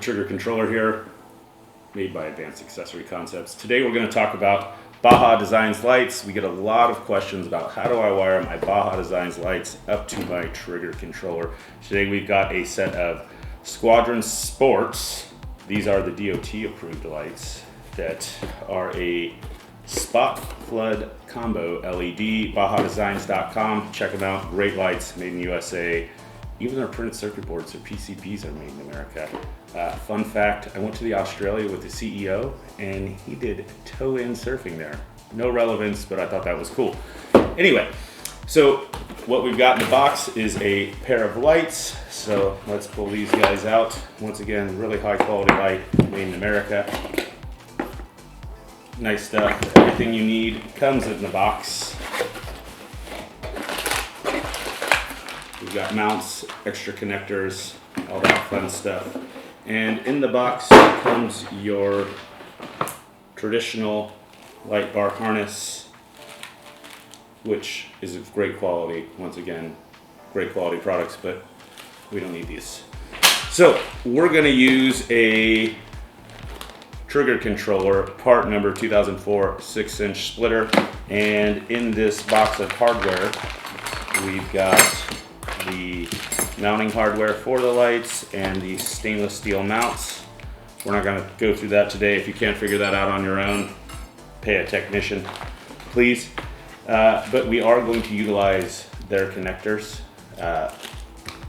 TriggerController here, made by Advanced Accessory Concepts. Today we're going to talk about Baja Designs lights. We get a lot of questions about how do I wire my Baja Designs lights up to my TriggerController. Today we've got a set of Squadron Sports. These are the DOT approved lights that are a spot flood combo LED. BajaDesigns.com. Check them out. Great lights, made in USA. Even their printed circuit boards or PCBs are made in America. Fun fact, I went to the Australia with the CEO and he did toe-in surfing there. No relevance, but I thought that was cool. Anyway, so what we've got in the box is a pair of lights. So let's pull these guys out. Once again, really high quality light, made in America. Nice stuff. Everything you need comes in the box. We've got mounts, extra connectors, all that fun stuff. And in the box comes your traditional light bar harness, which is of great quality. Once again, great quality products, but we don't need these. So we're gonna use a TriggerController, part number 2004 6-inch splitter. And in this box of hardware, we've got the mounting hardware for the lights and the stainless steel mounts. We're not going to go through that today. If you can't figure that out on your own, pay a technician, please. But we are going to utilize their connectors,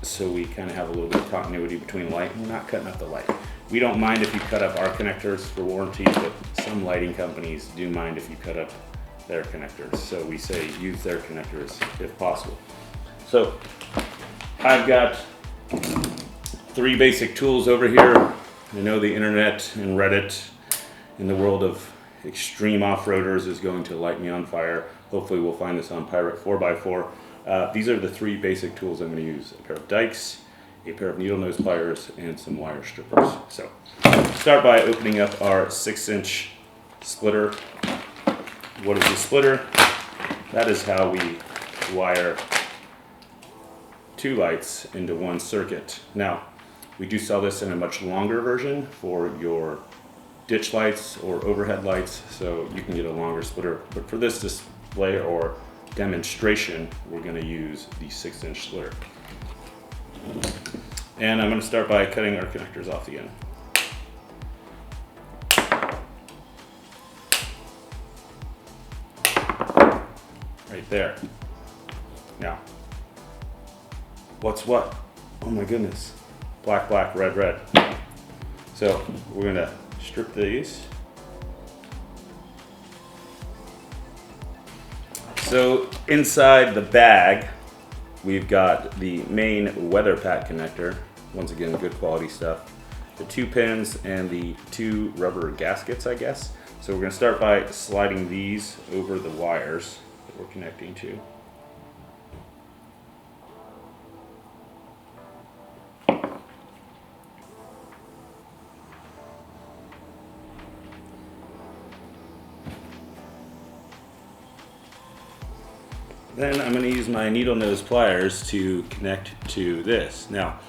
so we kind of have a little bit of continuity between light. We're not cutting up the light. We don't mind if you cut up our connectors for warranty, but some lighting companies do mind if you cut up their connectors. So we say use their connectors if possible. So I've got 3 basic tools over here. I know the internet and Reddit in the world of extreme off-roaders is going to light me on fire. Hopefully we'll find this on Pirate 4x4. These are the 3 basic tools I'm going to use. A pair of dikes, a pair of needle nose pliers, and some wire strippers. So start by opening up our 6-inch splitter. What is a splitter? That is how we wire 2 lights into 1 circuit. Now, we do sell this in a much longer version for your ditch lights or overhead lights, so you can get a longer splitter. But for this display or demonstration, we're going to use the 6-inch splitter. And I'm going to start by cutting our connectors off the end. Right there. Now, what's what? Oh my goodness. Black, black, red, red. So we're going to strip these. So inside the bag, we've got the main weather pack connector. Once again, good quality stuff. The 2 pins and the 2 rubber gaskets, I guess. So we're going to start by sliding these over the wires that we're connecting to. Then I'm going to use my needle nose pliers to connect to this. Now,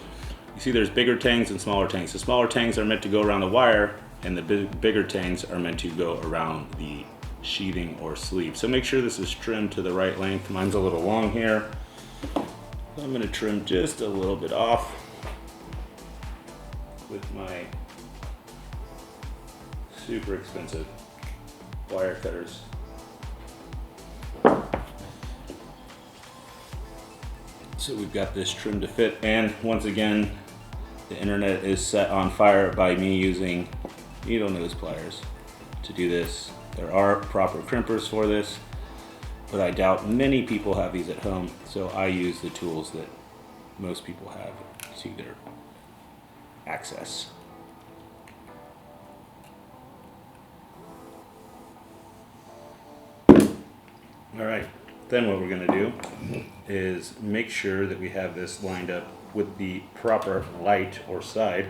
you see there's bigger tangs and smaller tangs. The smaller tangs are meant to go around the wire, and the bigger tangs are meant to go around the sheathing or sleeve. So make sure this is trimmed to the right length. Mine's a little long here. I'm going to trim just a little bit off with my super expensive wire cutters. So we've got this trim to fit, and once again, the internet is set on fire by me using needle nose pliers to do this. There are proper crimpers for this, but I doubt many people have these at home, so I use the tools that most people have to their access. All right. Then what we're going to do is make sure that we have this lined up with the proper light or side.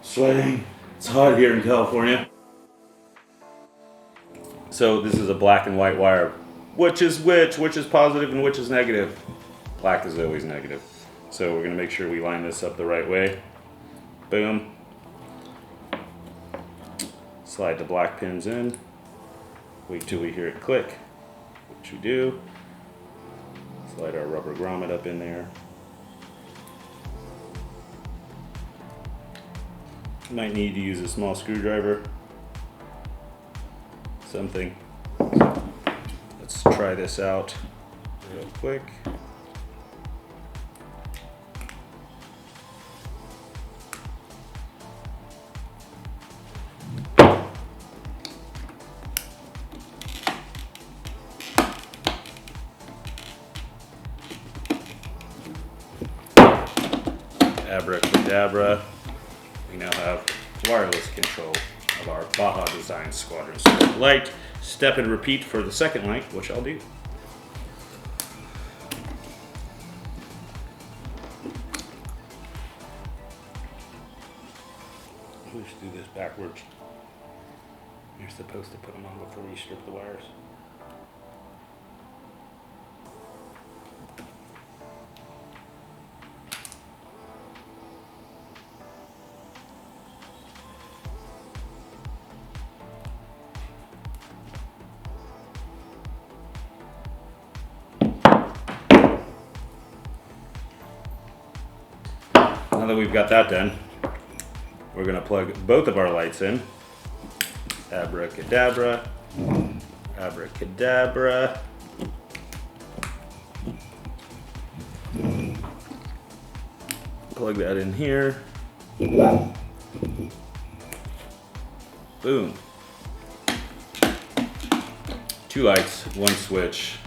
Sweating. It's hot here in California. So this is a black and white wire. Which is which is positive and which is negative? Black is always negative. So we're going to make sure we line this up the right way. Boom. Slide the black pins in. Wait till we hear it click, which we do. Slide our rubber grommet up in there. Might need to use a small screwdriver. Something. Let's try this out real quick. Abracadabra. We now have wireless control of our Baja Designs Squadron Sports light. Step and repeat for the second light, which I'll do. We should do this backwards. You're supposed to put them on before you strip the wires. Now that we've got that done, we're going to plug both of our lights in. Abracadabra, abracadabra. Plug that in here. Boom. 2 lights, 1 switch.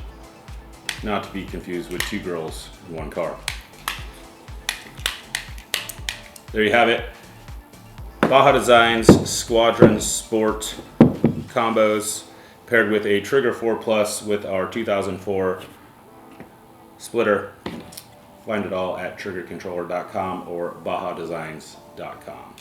Not to be confused with 2 girls in 1 car. There you have it. Baja Designs Squadron Sport combos paired with a Trigger 4 Plus with our 2004 splitter. Find it all at TriggerController.com or BajaDesigs.com.